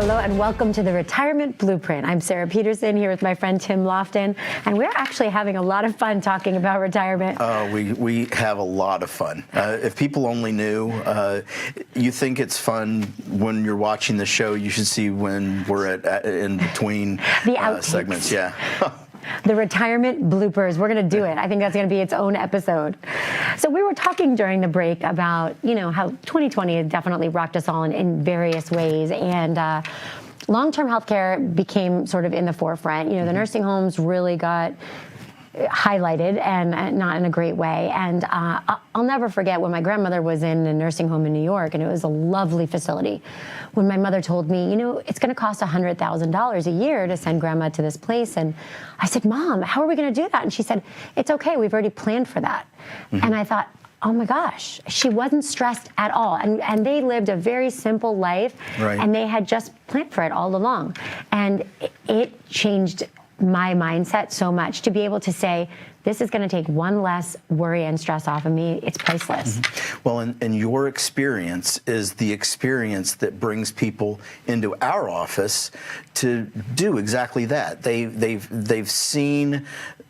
Hello and welcome to the Retirement Blueprint. I'm Sara Peterson here with my friend Tim Lofton, and we're actually having a lot of fun talking about retirement. We have a lot of fun. If people only knew, you think it's fun when you're watching the show. You should see when we're in between the outtakes. Segments. Yeah. The retirement bloopers. We're going to do it. I think that's going to be its own episode. So we were talking during the break about, how 2020 has definitely rocked us all in various ways. And long-term health care became sort of in the forefront. The nursing homes really got highlighted, and not in a great way. And I'll never forget when my grandmother was in a nursing home in New York, and it was a lovely facility. When my mother told me, it's going to cost $100,000 a year to send grandma to this place. And I said, Mom, how are we going to do that? And she said, it's okay. We've already planned for that. Mm-hmm. And I thought, oh my gosh, she wasn't stressed at all. And they lived a very simple life, right. And they had just planned for it all along. And it changed my mindset so much to be able to say, this is going to take one less worry and stress off of me. It's priceless. Mm-hmm. Well, and your experience is the experience that brings people into our office to do exactly that. They've seen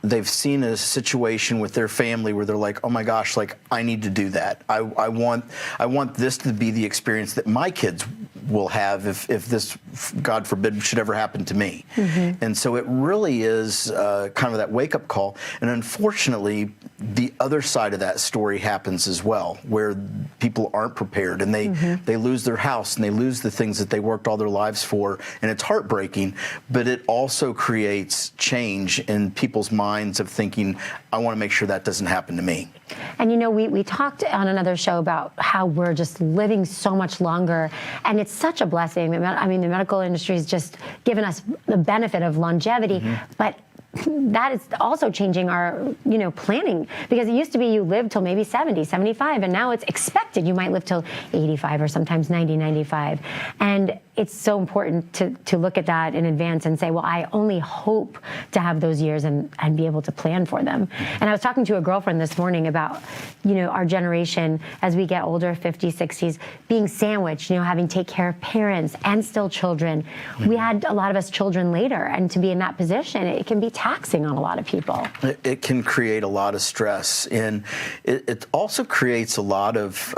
a situation with their family where they're like, oh my gosh, like I need to do that. I want this to be the experience that my kids will have if this, God forbid, should ever happen to me. Mm-hmm. And so it really is kind of that wake-up call. And unfortunately, the other side of that story happens as well, where people aren't prepared and they lose their house and they lose the things that they worked all their lives for. And it's heartbreaking, but it also creates change in people's minds of thinking, I want to make sure that doesn't happen to me. And we talked on another show about how we're just living so much longer, and it's such a blessing. I mean, the medical industry has just given us the benefit of longevity, but that is also changing our, planning, because it used to be you lived till maybe 70, 75, and now it's expected you might live till 85 or sometimes 90, 95. And it's so important to look at that in advance and say, well, I only hope to have those years and be able to plan for them. And I was talking to a girlfriend this morning about, our generation as we get older, 50s, 60s, being sandwiched, having to take care of parents and still children. We had a lot of us children later, and to be in that position, it can be taxing on a lot of people. It can create a lot of stress, and it also creates a lot of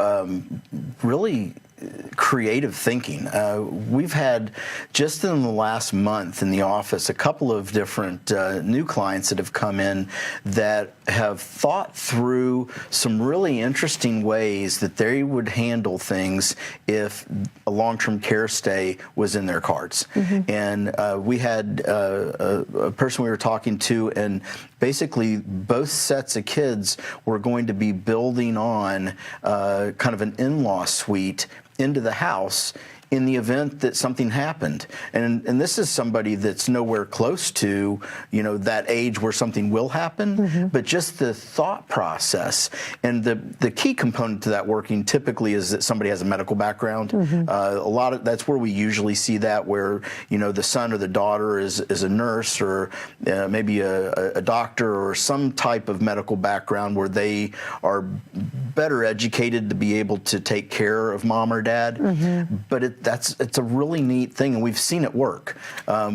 really creative thinking. We've had, just in the last month in the office, a couple of different new clients that have come in that have thought through some really interesting ways that they would handle things if a long-term care stay was in their cards. Mm-hmm. And we had a person we were talking to, and basically both sets of kids were going to be building on kind of an in-law suite into the house in the event that something happened. And this is somebody that's nowhere close to, that age where something will happen, but just the thought process. And the key component to that working typically is that somebody has a medical background. That's where we usually see that, where, the son or the daughter is a nurse, or maybe a doctor, or some type of medical background where they are better educated to be able to take care of mom or dad. But it's a really neat thing, and we've seen it work.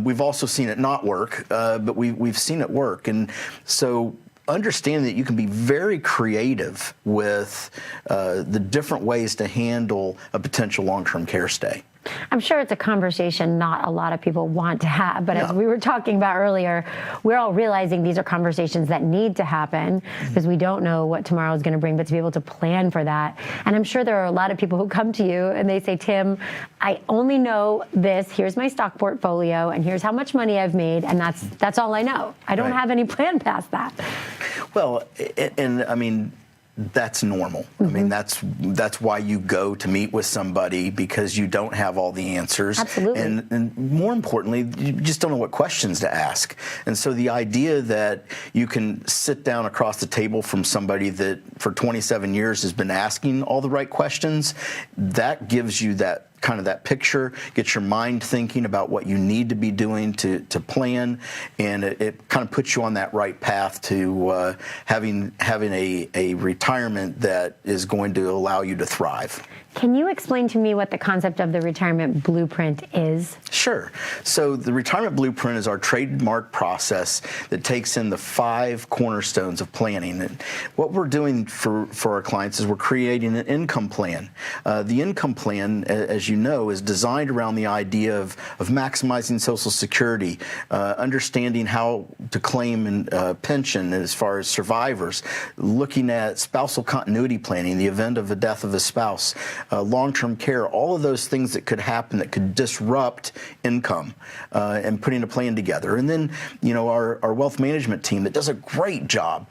We've also seen it not work, but we've seen it work. And so understand that you can be very creative with the different ways to handle a potential long-term care stay. I'm sure it's a conversation not a lot of people want to have, but as we were talking about earlier, we're all realizing these are conversations that need to happen because we don't know what tomorrow is going to bring, but to be able to plan for that. And I'm sure there are a lot of people who come to you and they say, Tim, I only know this, here's my stock portfolio, and here's how much money I've made, and that's all I know. I don't have any plan past that. Well, and I mean, that's normal. I mean, that's why you go to meet with somebody, because you don't have all the answers. Absolutely. And more importantly, you just don't know what questions to ask. And so the idea that you can sit down across the table from somebody that for 27 years has been asking all the right questions, that gives you that kind of that picture, gets your mind thinking about what you need to be doing to plan, and it kind of puts you on that right path to having a retirement that is going to allow you to thrive. Can you explain to me what the concept of the retirement blueprint is? Sure. So the retirement blueprint is our trademark process that takes in the 5 cornerstones of planning. And what we're doing for our clients is we're creating an income plan. The income plan, as you know, is designed around the idea of maximizing Social Security, understanding how to claim a pension as far as survivors, looking at spousal continuity planning, the event of a death of a spouse, long-term care, all of those things that could happen that could disrupt income, and putting a plan together. And then, our wealth management team that does a great job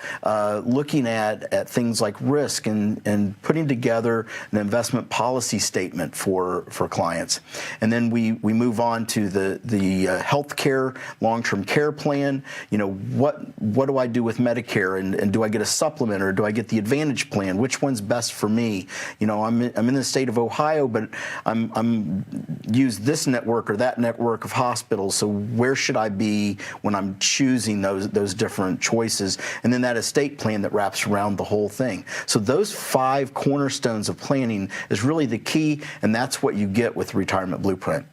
looking at things like risk and putting together an investment policy statement for clients. And then we move on to the health care, long-term care plan. What do I do with Medicare, and do I get a supplement or do I get the Advantage plan? Which one's best for me? I'm in the state of Ohio, but I'm use this network or that network of hospitals. So where should I be when I'm choosing those different choices? And then that estate plan that wraps around the whole thing. So those 5 cornerstones of planning is really the key, and that's what you get with Retirement Blueprint.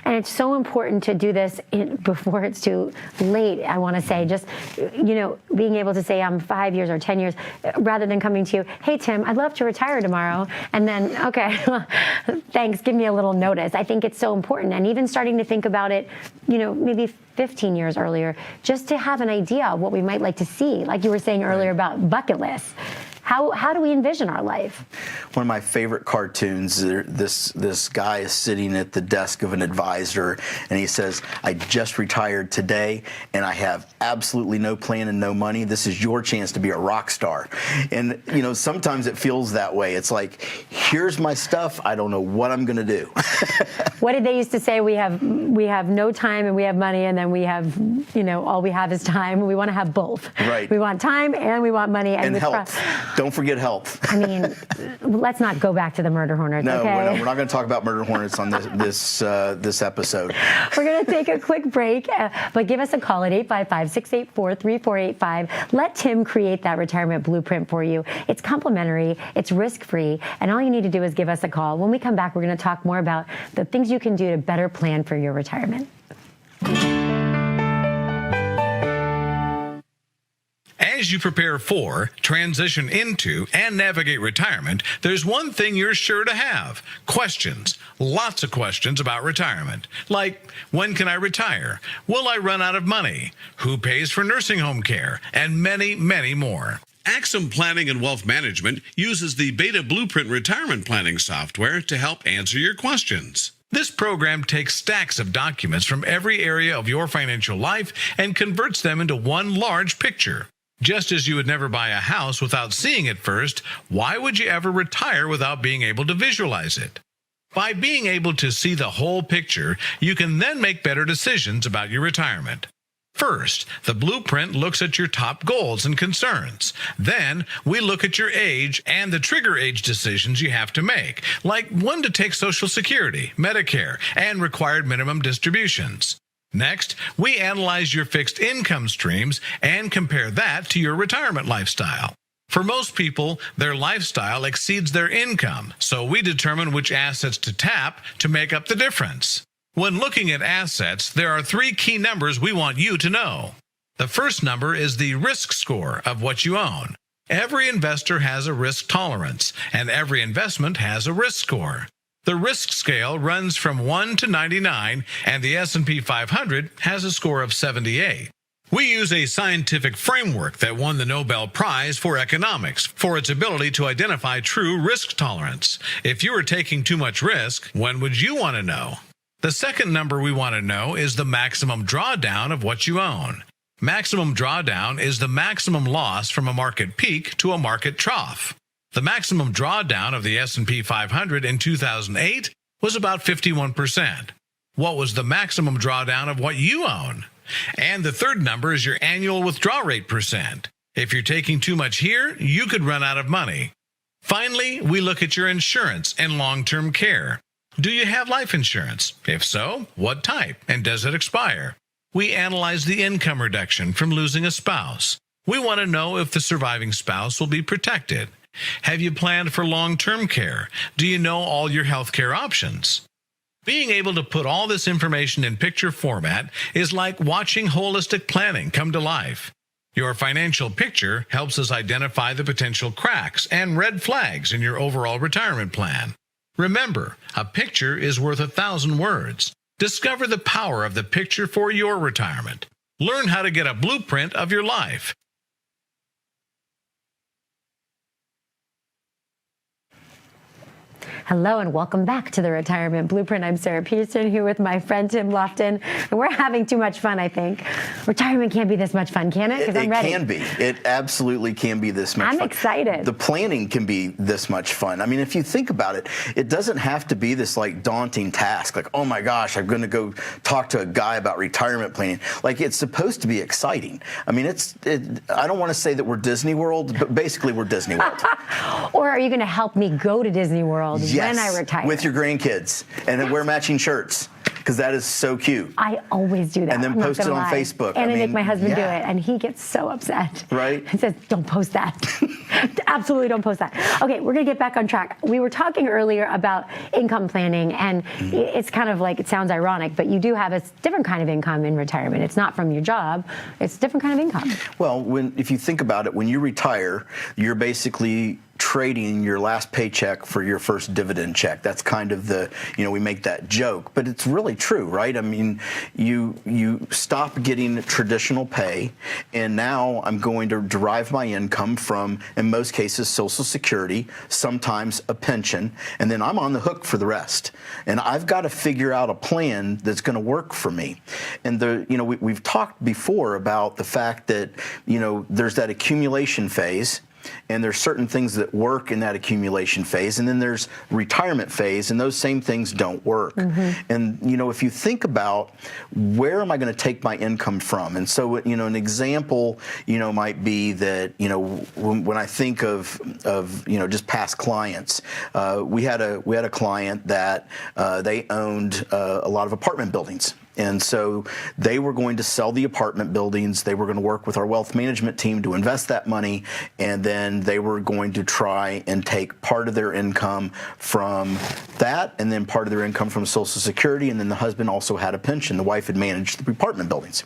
And it's so important to do this before it's too late, I want to say. Just, being able to say I'm 5 years or 10 years, rather than coming to you, hey, Tim, I'd love to retire tomorrow. And then, okay, thanks, give me a little notice. I think it's so important. And even starting to think about it, maybe 15 years earlier, just to have an idea of what we might like to see. Like you were saying earlier about bucket lists. How do we envision our life? One of my favorite cartoons, this guy is sitting at the desk of an advisor, and he says, I just retired today, and I have absolutely no plan and no money. This is your chance to be a rock star. And, sometimes it feels that way. It's like, here's my stuff. I don't know what I'm going to do. What did they used to say? We have no time and we have money, and then we have, all we have is time. We want to have both. Right. We want time and we want money. And health. Don't forget health. I mean, let's not go back to the murder hornets, no, okay? we're not going to talk about murder hornets on this episode. We're going to take a quick break, but give us a call at 855-684-3485. Let Tim create that retirement blueprint for you. It's complimentary, it's risk-free, and all you need to do is give us a call. When we come back, we're going to talk more about the things you can do to better plan for your retirement. As you prepare for, transition into, and navigate retirement, there's one thing you're sure to have: questions. Lots of questions about retirement. Like, when can I retire? Will I run out of money? Who pays for nursing home care? And many, many more. Axum Planning and Wealth Management uses the Beta Blueprint retirement planning software to help answer your questions. This program takes stacks of documents from every area of your financial life and converts them into one large picture. Just as you would never buy a house without seeing it first, why would you ever retire without being able to visualize it? By being able to see the whole picture, you can then make better decisions about your retirement. First, the blueprint looks at your top goals and concerns. Then, we look at your age and the trigger age decisions you have to make, like when to take Social Security, Medicare, and required minimum distributions. Next, we analyze your fixed income streams and compare that to your retirement lifestyle. For most people, their lifestyle exceeds their income, so we determine which assets to tap to make up the difference. When looking at assets, there are 3 key numbers we want you to know. The first number is the risk score of what you own. Every investor has a risk tolerance, and every investment has a risk score. The risk scale runs from 1 to 99, and the S&P 500 has a score of 78. We use a scientific framework that won the Nobel Prize for Economics for its ability to identify true risk tolerance. If you are taking too much risk, when would you want to know? The second number we want to know is the maximum drawdown of what you own. Maximum drawdown is the maximum loss from a market peak to a market trough. The maximum drawdown of the S&P 500 in 2008 was about 51%. What was the maximum drawdown of what you own? And the third number is your annual withdrawal rate percent. If you're taking too much here, you could run out of money. Finally, we look at your insurance and long-term care. Do you have life insurance? If so, what type, and does it expire? We analyze the income reduction from losing a spouse. We want to know if the surviving spouse will be protected. Have you planned for long-term care? Do you know all your healthcare options? Being able to put all this information in picture format is like watching holistic planning come to life. Your financial picture helps us identify the potential cracks and red flags in your overall retirement plan. Remember, a picture is worth 1,000 words. Discover the power of the picture for your retirement. Learn how to get a blueprint of your life. Hello and welcome back to the Retirement Blueprint. I'm Sara Peterson here with my friend Tim Lofton, and we're having too much fun, I think. Retirement can't be this much fun, can it? Because I'm ready. It can be. It absolutely can be this much fun. I'm excited. The planning can be this much fun. I mean, if you think about it, it doesn't have to be this like daunting task, like, oh my gosh, I'm going to go talk to a guy about retirement planning. Like, it's supposed to be exciting. I mean, I don't want to say that we're Disney World, but basically we're Disney World. Or are you going to help me go to Disney World? Yes, when I retire. with your grandkids, and then wear matching shirts, because that is so cute. I always do that. And then I'm post it on lie. Facebook. And I make my husband do yeah. it, and he gets so upset. Right? He says, don't post that. Absolutely don't post that. Okay, we're going to get back on track. We were talking earlier about income planning, and it's kind of like, it sounds ironic, but you do have a different kind of income in retirement. It's not from your job. It's a different kind of income. Well, if you think about it, when you retire, you're basically trading your last paycheck for your first dividend check. That's kind of we make that joke, but it's really true, right? I mean, you stop getting traditional pay, and now I'm going to derive my income from, in most cases, Social Security, sometimes a pension, and then I'm on the hook for the rest. And I've got to figure out a plan that's going to work for me. And we've talked before about the fact that, there's that accumulation phase, and there's certain things that work in that accumulation phase, and then there's retirement phase, and those same things don't work. Mm-hmm. And if you think about where am I going to take my income from, and so an example might be that when I think of just past clients, we had a client that they owned a lot of apartment buildings. And so they were going to sell the apartment buildings. They were going to work with our wealth management team to invest that money, and then they were going to try and take part of their income from that, and then part of their income from Social Security, and then the husband also had a pension. The wife had managed the apartment buildings.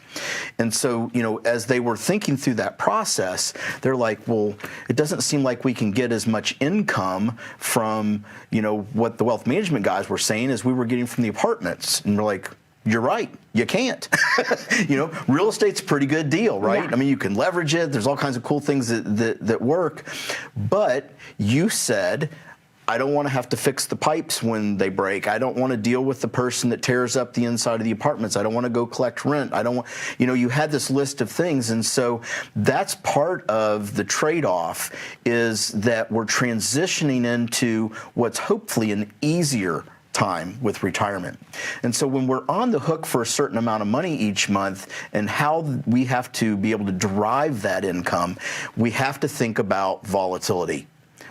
And so, as they were thinking through that process, they're like, well, it doesn't seem like we can get as much income from, what the wealth management guys were saying as we were getting from the apartments. And we're like, you're right. You can't. Real estate's a pretty good deal, right? Yeah. I mean, you can leverage it. There's all kinds of cool things that work. But you said, I don't want to have to fix the pipes when they break. I don't want to deal with the person that tears up the inside of the apartments. I don't want to go collect rent. I don't want, you had this list of things. And so that's part of the trade-off, is that we're transitioning into what's hopefully an easier time with retirement. And so when we're on the hook for a certain amount of money each month, and how we have to be able to derive that income, we have to think about volatility.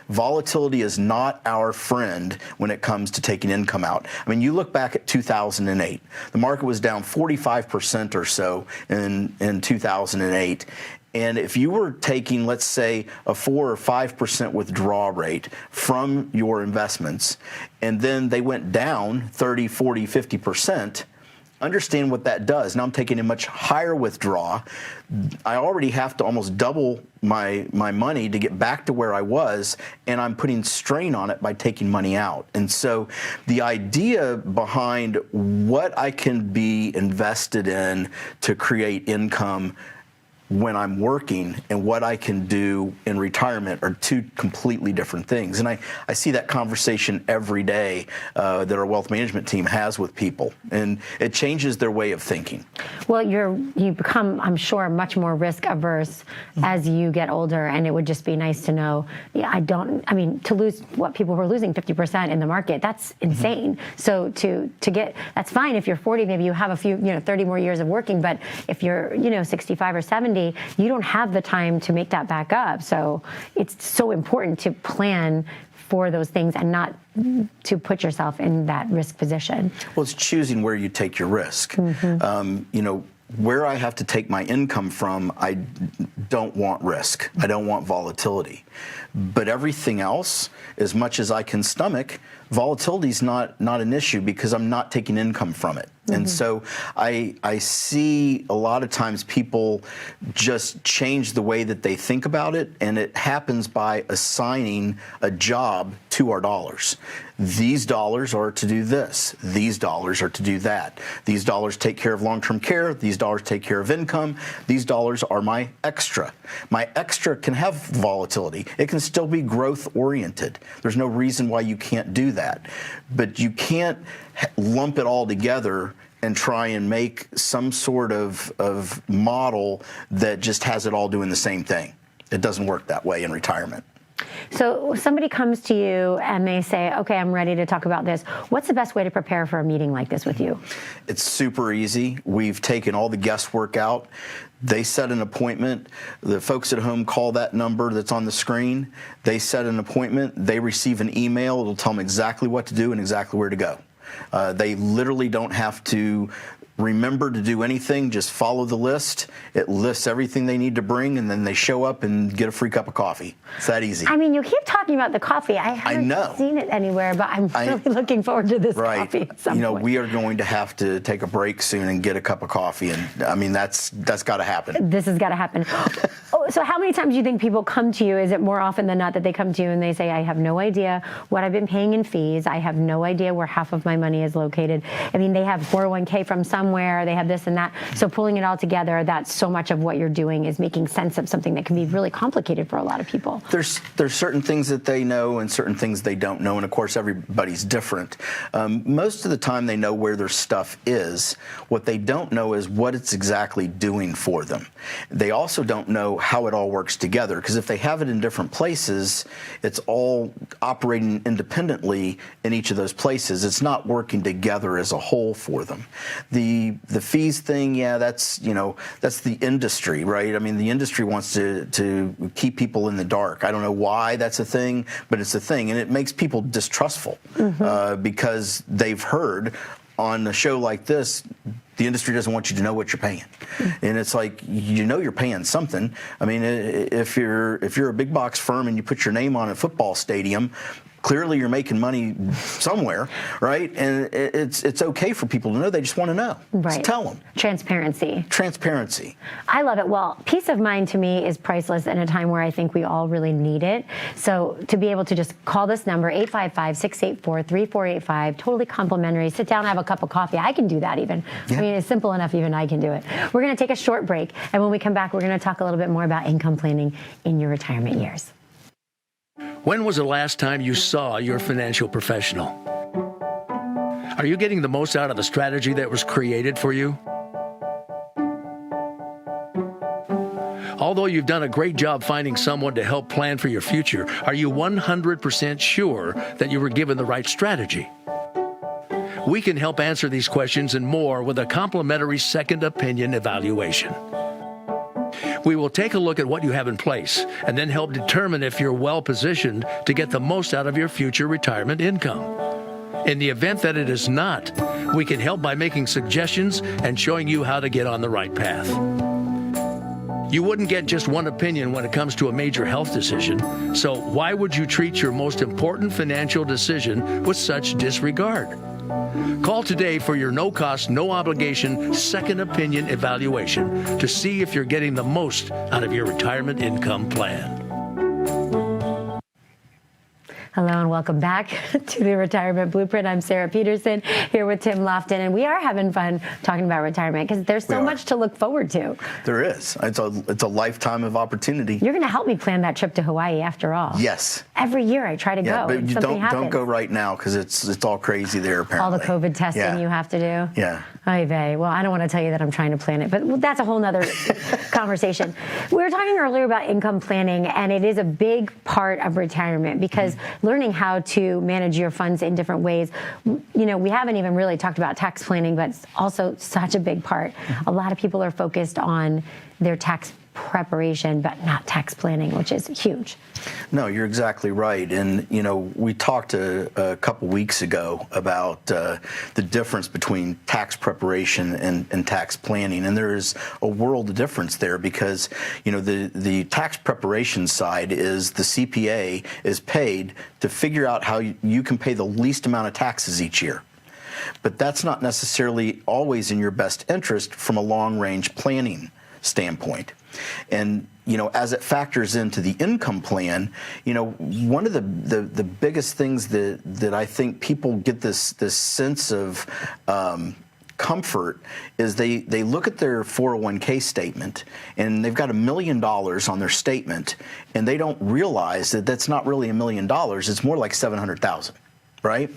Volatility is not our friend when it comes to taking income out. I mean, you look back at 2008. The market was down 45% or so in 2008. And if you were taking, let's say, a 4 or 5% withdrawal rate from your investments, and then they went down 30, 40, 50%, understand what that does. Now I'm taking a much higher withdrawal. I already have to almost double my money to get back to where I was, and I'm putting strain on it by taking money out. And so the idea behind what I can be invested in to create income when I'm working and what I can do in retirement are two completely different things. And I see that conversation every day that our wealth management team has with people, and it changes their way of thinking. Well, you become, I'm sure, much more risk averse as you get older, and it would just be nice to know, to lose what people were losing 50% in the market, that's insane. So to get, that's fine if you're 40, maybe you have a few, 30 more years of working, but if you're, 65 or 70, you don't have the time to make that back up. So it's so important to plan for those things and not to put yourself in that risk position. Well, it's choosing where you take your risk. Mm-hmm. where I have to take my income from, I don't want risk. I don't want volatility. But everything else, as much as I can stomach, volatility is not an issue because I'm not taking income from it. And so I see a lot of times people just change the way that they think about it, and it happens by assigning a job to our dollars. These dollars are to do this. These dollars are to do that. These dollars take care of long-term care. These dollars take care of income. These dollars are my extra. My extra can have volatility. It can still be growth-oriented. There's no reason why you can't do that. But you can't lump it all together and try and make some sort of model that just has it all doing the same thing. It doesn't work that way in retirement. So somebody comes to you and they say, okay, I'm ready to talk about this. What's the best way to prepare for a meeting like this with you? It's super easy. We've taken all the guesswork out. They set an appointment. The folks at home call that number that's on the screen. They set an appointment. They receive an email. It'll tell them exactly what to do and exactly where to go. They literally don't have to remember to do anything, just follow the list. It lists everything they need to bring, and then they show up and get a free cup of coffee. It's that easy. I mean, you keep talking about the coffee. I haven't seen it anywhere, but I'm really looking forward to this coffee at some point. We are going to have to take a break soon and get a cup of coffee, and I mean, that's got to happen. This has got to happen. So how many times do you think people come to you? Is it more often than not that they come to you and they say, I have no idea what I've been paying in fees. I have no idea where half of my money is located. I mean, they have 401k from somewhere. They have this and that. So pulling it all together, that's so much of what you're doing is making sense of something that can be really complicated for a lot of people. There's certain things that they know and certain things they don't know. And of course, everybody's different. Most of the time they know where their stuff is. What they don't know is what it's exactly doing for them. They also don't know how it all works together, because if they have it in different places, it's all operating independently in each of those places. It's not working together as a whole for them. The fees thing, yeah, that's the industry, right? I mean, the industry wants to keep people in the dark. I don't know why that's a thing, but it's a thing, and it makes people distrustful because they've heard on a show like this, the industry doesn't want you to know what you're paying. And it's like, you're paying something. I mean, if you're a big box firm and you put your name on a football stadium, clearly you're making money somewhere, right? And it's okay for people to know. They just want to know. Right. Just tell them. Transparency. I love it. Well, peace of mind to me is priceless in a time where I think we all really need it. So to be able to just call this number, 855-684-3485, totally complimentary. Sit down, have a cup of coffee. I can do that even. Yeah. I mean, it's simple enough, even I can do it. We're going to take a short break. And when we come back, we're going to talk a little bit more about income planning in your retirement years. When was the last time you saw your financial professional? Are you getting the most out of the strategy that was created for you? Although you've done a great job finding someone to help plan for your future, are you 100% sure that you were given the right strategy? We can help answer these questions and more with a complimentary second opinion evaluation. We will take a look at what you have in place and then help determine if you're well positioned to get the most out of your future retirement income. In the event that it is not, we can help by making suggestions and showing you how to get on the right path. You wouldn't get just one opinion when it comes to a major health decision, so why would you treat your most important financial decision with such disregard? Call today for your no-cost, no-obligation second opinion evaluation to see if you're getting the most out of your retirement income plan. Hello and welcome back to the Retirement Blueprint. I'm Sara Peterson here with Tim Lofton, and we are having fun talking about retirement because there's so much to look forward to. There is. It's a lifetime of opportunity. You're going to help me plan that trip to Hawaii after all. Yes. Every year I try to go. But you don't go right now because it's all crazy there apparently. All the COVID testing you have to do. Yeah. Oy vey. Well, I don't want to tell you that I'm trying to plan it, but that's a whole nother conversation. We were talking earlier about income planning, and it is a big part of retirement because learning how to manage your funds in different ways. We haven't even really talked about tax planning, but it's also such a big part. A lot of people are focused on their tax preparation, but not tax planning, which is huge. No, you're exactly right. And, we talked a couple weeks ago about the difference between tax preparation and tax planning. And there is a world of difference there because, the tax preparation side is the CPA is paid to figure out how you can pay the least amount of taxes each year. But that's not necessarily always in your best interest from a long-range planning standpoint. And, as it factors into the income plan, one of the biggest things that I think people get this sense of comfort is they look at their 401k statement and they've got $1 million on their statement and they don't realize that that's not really $1 million. It's more like 700,000. Right?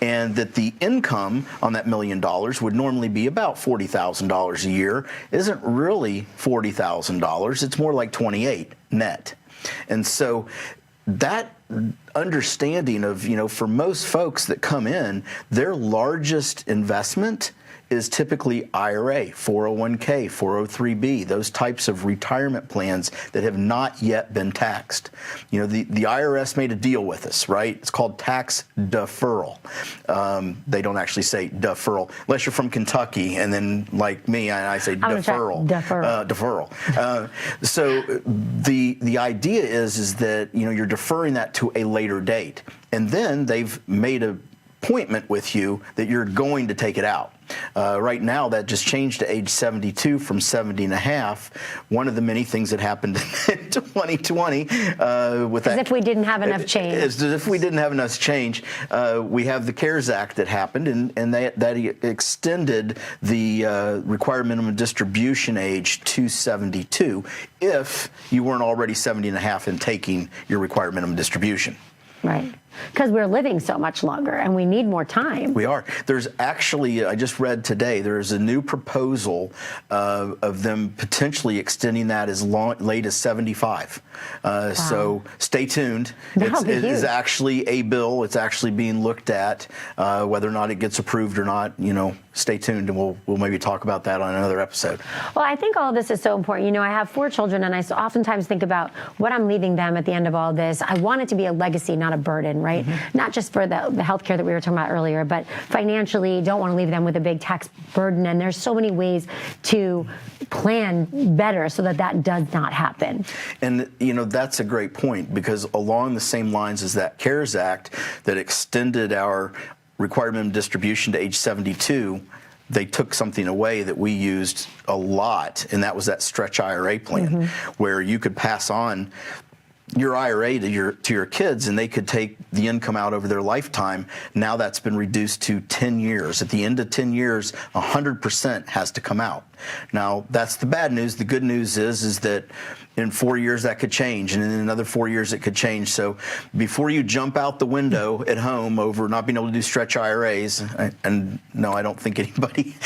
And that the income on that $1 million would normally be about $40,000 a year isn't really $40,000. It's more like 28 net. And so that understanding of, for most folks that come in, their largest investment is typically IRA, 401k, 403b, those types of retirement plans that have not yet been taxed. The IRS made a deal with us, right? It's called tax deferral. They don't actually say deferral, unless you're from Kentucky, and then like me, I say deferral. Deferral. So the idea is that you're deferring that to a later date, and then they've made an appointment with you that you're going to take it out. Right now, that just changed to age 72 from 70 and a half. One of the many things that happened in 2020 with that. As if we didn't have enough change. As if we didn't have enough change. We have the CARES Act that happened, and that extended the required minimum distribution age to 72 if you weren't already 70 and a half and taking your required minimum distribution. Right. Because we're living so much longer and we need more time. We are. There's actually, I just read today, there's a new proposal of them potentially extending that as late as 75. Wow. So stay tuned. It is actually a bill. It's actually being looked at. Whether or not it gets approved or not, stay tuned, and we'll maybe talk about that on another episode. Well, I think all of this is so important. I have 4 children, and I oftentimes think about what I'm leaving them at the end of all this. I want it to be a legacy, not a burden, right? Mm-hmm. Not just for the health care that we were talking about earlier, but financially, don't want to leave them with a big tax burden. And there's so many ways to plan better so that does not happen. And, that's a great point, because along the same lines as that CARES Act that extended our required minimum distribution to age 72, they took something away that we used a lot, and that was that stretch IRA plan, where you could pass on your IRA to your kids, and they could take the income out over their lifetime. Now that's been reduced to 10 years. At the end of 10 years, 100% has to come out. Now, that's the bad news. The good news is that in 4 years that could change, and in another 4 years it could change. So before you jump out the window at home over not being able to do stretch IRAs, and no, I don't think anybody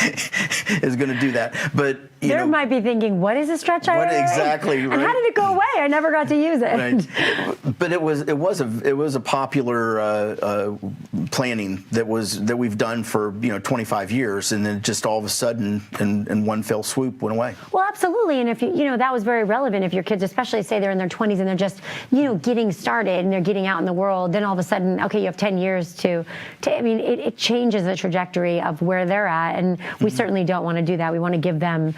is going to do that. But they might be thinking, what is a stretch IRA? What exactly? Right? And how did it go away? I never got to use it. Right. But it was a popular planning that we've done for 25 years, and then just all of a sudden in one fell swoop went away. Well, absolutely. And if that was very relevant. If your kids, especially say they're in their 20s and they're just getting started and they're getting out in the world, then all of a sudden, okay, you have 10 years to it changes the trajectory of where they're at, and we certainly don't want to do that. We want to give them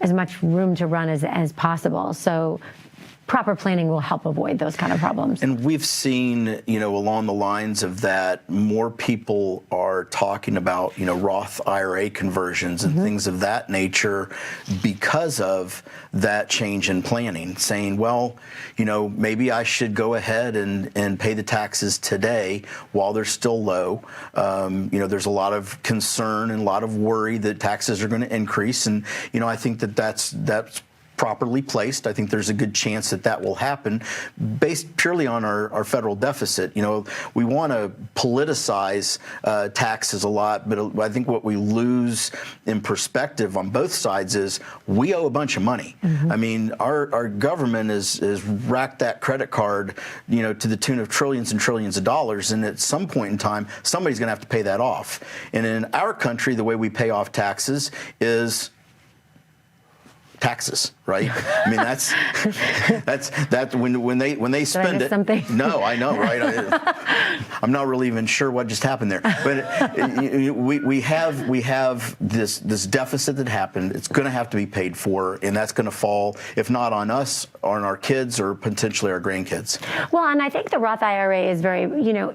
as much room to run as possible. So proper planning will help avoid those kind of problems. And we've seen, along the lines of that, more people are talking about, Roth IRA conversions and things of that nature because of that change in planning, saying, well, maybe I should go ahead and pay the taxes today while they're still low. There's a lot of concern and a lot of worry that taxes are going to increase. And, I think that's properly placed. I think there's a good chance that will happen based purely on our federal deficit. We want to politicize taxes a lot, but I think what we lose in perspective on both sides is we owe a bunch of money. I mean, our government is racked that credit card, to the tune of trillions and trillions of dollars, and at some point in time, somebody's going to have to pay that off. And in our country, the way we pay off taxes is taxes, right? I mean, that's when they spend it. Something? No, I know, right? I'm not really even sure what just happened there. But we have this deficit that happened. It's going to have to be paid for, and that's going to fall, if not on us, on our kids or potentially our grandkids. Well, and I think the Roth IRA is very,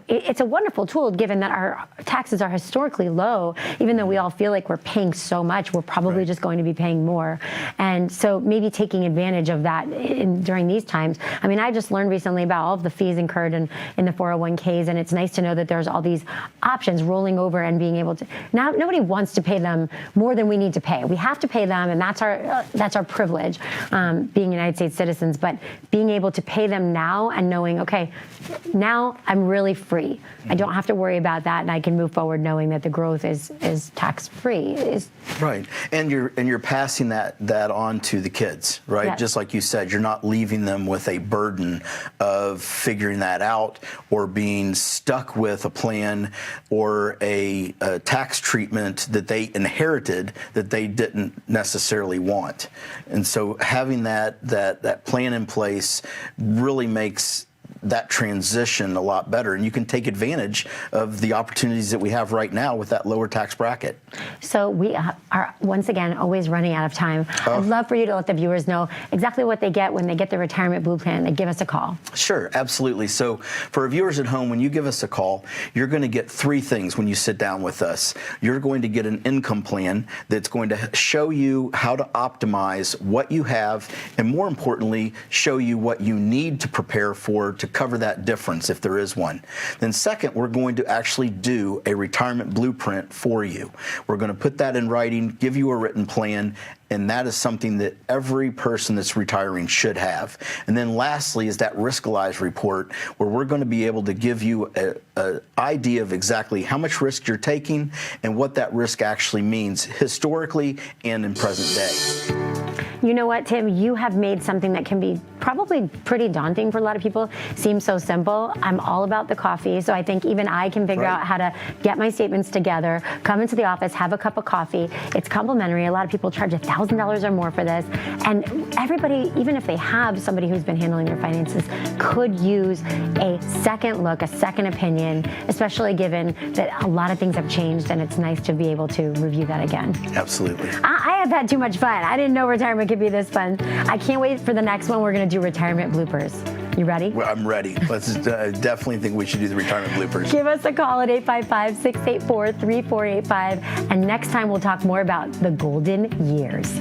it's a wonderful tool given that our taxes are historically low. Even though we all feel like we're paying so much, we're probably just going to be paying more. And so maybe taking advantage of that during these times. I mean, I just learned recently about all of the fees incurred in the 401ks, and it's nice to know that there's all these options rolling over and being able to. Now, nobody wants to pay them more than we need to pay. We have to pay them, and that's our privilege, being United States citizens. But being able to pay them now and knowing, okay, now I'm really free. I don't have to worry about that, and I can move forward knowing that the growth is tax free. Right, and you're passing that on to the kids, right? Yes. Just like you said, you're not leaving them with a burden of figuring that out or being stuck with a plan or a tax treatment that they inherited that they didn't necessarily want. And so having that plan in place really makes that transition a lot better, and you can take advantage of the opportunities that we have right now with that lower tax bracket. So we are, once again, always running out of time. I'd love for you to let the viewers know exactly what they get when they get the retirement blue plan. They give us a call. Sure, absolutely. So for our viewers at home, when you give us a call, you're going to get three things when you sit down with us. You're going to get an income plan that's going to show you how to optimize what you have, and more importantly, show you what you need to prepare for to cover that difference if there is one. Then second, we're going to actually do a retirement blueprint for you. We're going to put that in writing, give you a written plan, and that is something that every person that's retiring should have. And then lastly is that Riskalyze report, where we're going to be able to give you an idea of exactly how much risk you're taking and what that risk actually means historically and in present day. You know what, Tim? You have made something that can be probably pretty daunting for a lot of people seem so simple. I'm all about the coffee, so I think even I can figure out how to get my statements together, come into the office, have a cup of coffee. It's complimentary. A lot of people charge $1,000 or more for this. And everybody, even if they have somebody who's been handling their finances, could use a second look, a second opinion, especially given that a lot of things have changed, and it's nice to be able to review that again. Absolutely. I have had too much fun. I didn't know retirement could be this fun. I can't wait for the next one. We're going to do retirement bloopers. You ready? Well, I'm ready. Let's definitely think we should do the retirement bloopers. Give us a call at 855-684-3485. And next time we'll talk more about the golden years.